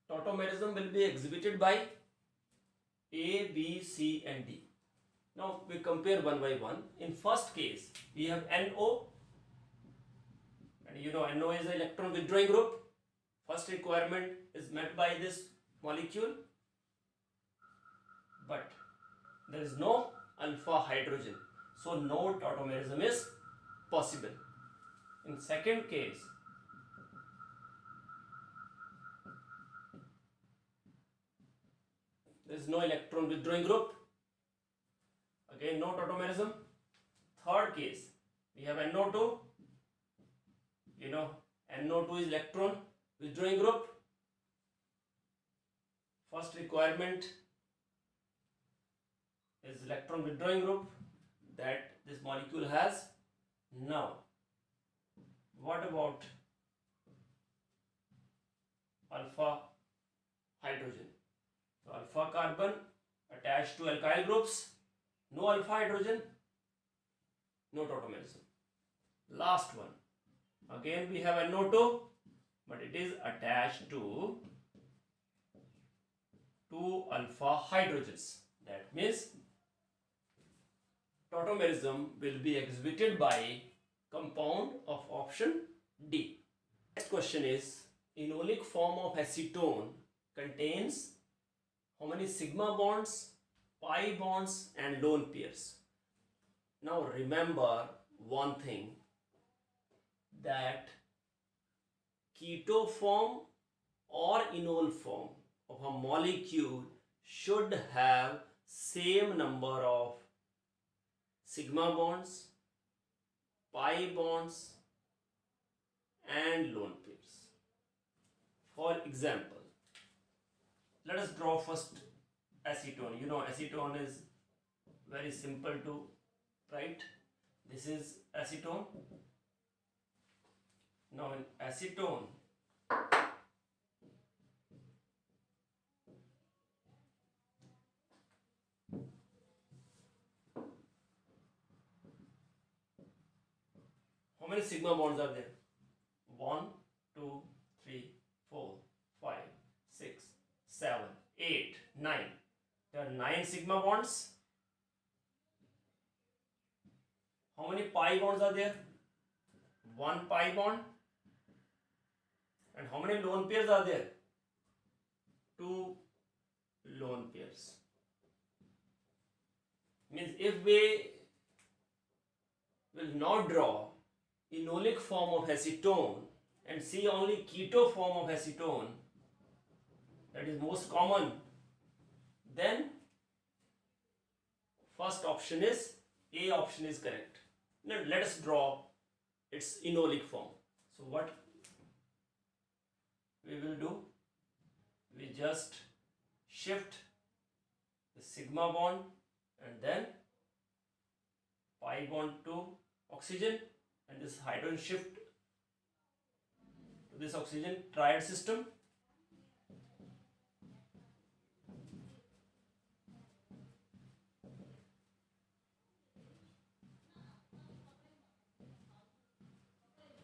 Tautomerism will be exhibited by A, B, C and D. Now we compare one by one. In first case, we have NO, and you know NO is an electron withdrawing group. First requirement is met by this molecule, but there is no alpha hydrogen, so no tautomerism is possible. In second case, there is no electron withdrawing group, again no tautomerism. Third case, we have NO2, you know NO2 is electron withdrawing group. First requirement is electron withdrawing group that this molecule has. Now what about alpha hydrogen? So alpha carbon attached to alkyl groups, no alpha hydrogen, no tautomerism. Last one, again we have NO2, but it is attached to two alpha hydrogens. That means tautomerism will be exhibited by compound of option D. Next question is, enolic form of acetone contains how many sigma bonds, pi bonds and lone pairs? Now remember one thing, that keto form or enol form of a molecule should have same number of sigma bonds, pi bonds and lone pairs. For example, let us draw first acetone. You know acetone is very simple to write. This is acetone. Now in acetone, how many sigma bonds are there? 1, 2, 3, 4, 5, 6, 7, 8, 9. There are 9 sigma bonds. How many pi bonds are there? 1 pi bond. And how many lone pairs are there? 2 lone pairs. Means if we will not draw enolic form of acetone and see only keto form of acetone, that is most common, then first option is A option is correct. Now let us draw its enolic form. So what we will do, we just shift the sigma bond and then pi bond to oxygen, and this hydrogen shift to this oxygen triad system.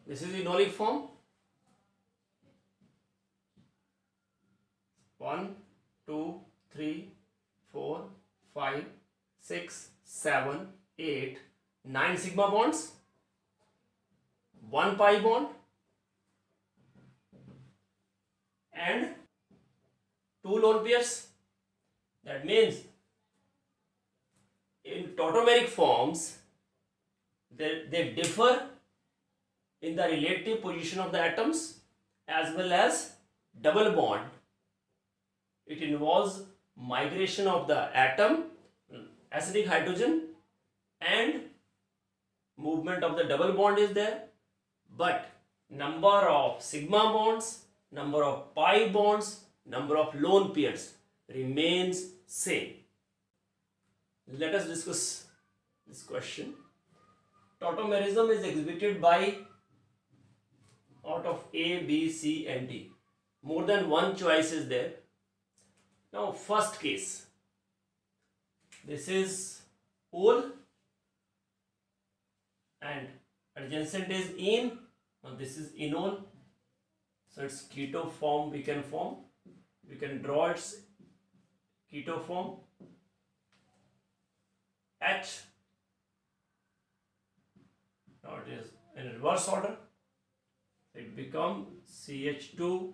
This is enolic form. 1, 2, 3, 4, 5, 6, 7, 8, 9 sigma bonds, 1 pi bond and 2 lone pairs. That means in tautomeric forms they differ in the relative position of the atoms as well as double bond. It involves migration of the atom, acidic hydrogen, and movement of the double bond is there, but number of sigma bonds, number of pi bonds, number of lone pairs remains same. Let us discuss this question. Tautomerism is exhibited by out of A, B, C and D. More than one choice is there. Now first case, this is ol adjacent is ene, and this is enol, so it's keto form we can form. We can draw its keto form H. Now it is in reverse order. It becomes CH2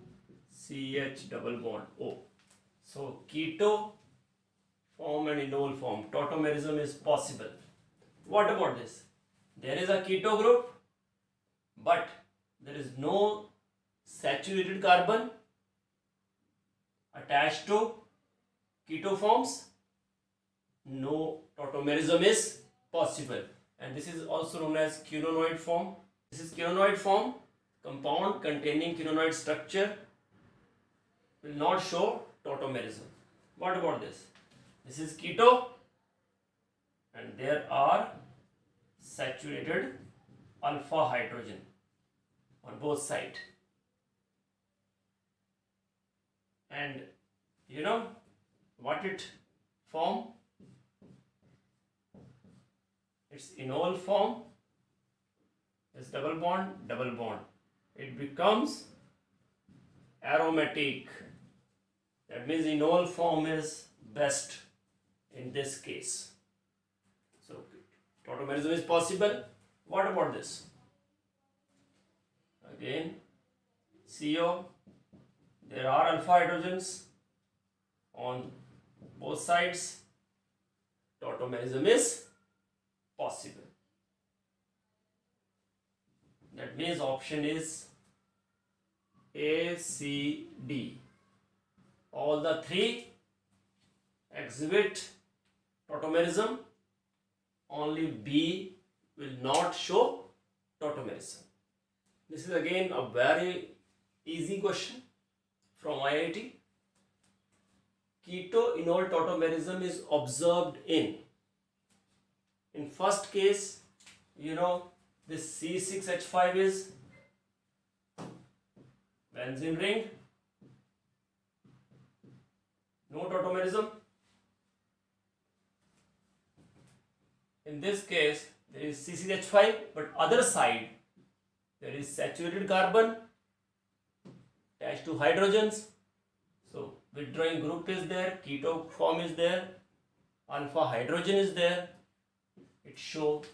CH double bond O. So keto form and enol form, tautomerism is possible. What about this? There is a keto group, but there is no saturated carbon attached to keto forms. No tautomerism is possible, and this is also known as quinonoid form. This is quinonoid form. Compound containing quinonoid structure will not show tautomerism. What about this? This is keto, and there are saturated alpha hydrogen on both sides. And you know what it form? It's enol form. It's double bond. It becomes aromatic. That means enol form is best in this case. So tautomerism is possible. What about this? Again, CO. There are alpha hydrogens on both sides. Tautomerism is possible. That means option is A, C, D. All the three exhibit tautomerism. Only B will not show tautomerism. This is again a very easy question from IIT. Keto-enol tautomerism is observed in first case, you know, this C6H5 is benzene ring, no tautomerism. In this case, there is C6H5, but other side there is saturated carbon attached to hydrogens. So withdrawing group is there, keto form is there, alpha hydrogen is there. It shows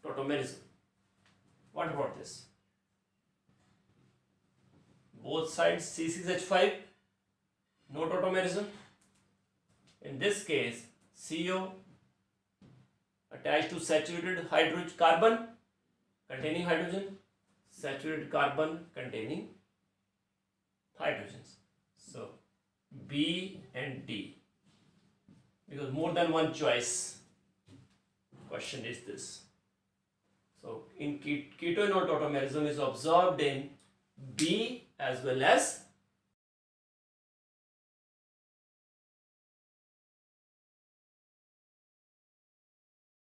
tautomerism. What about this? Both sides C6H5, no tautomerism. In this case, CO attached to saturated hydrogen carbon containing hydrogen, saturated carbon containing hydrogens. So B and D, because more than one choice question is this. So in keto-enol tautomerism is observed in B as well as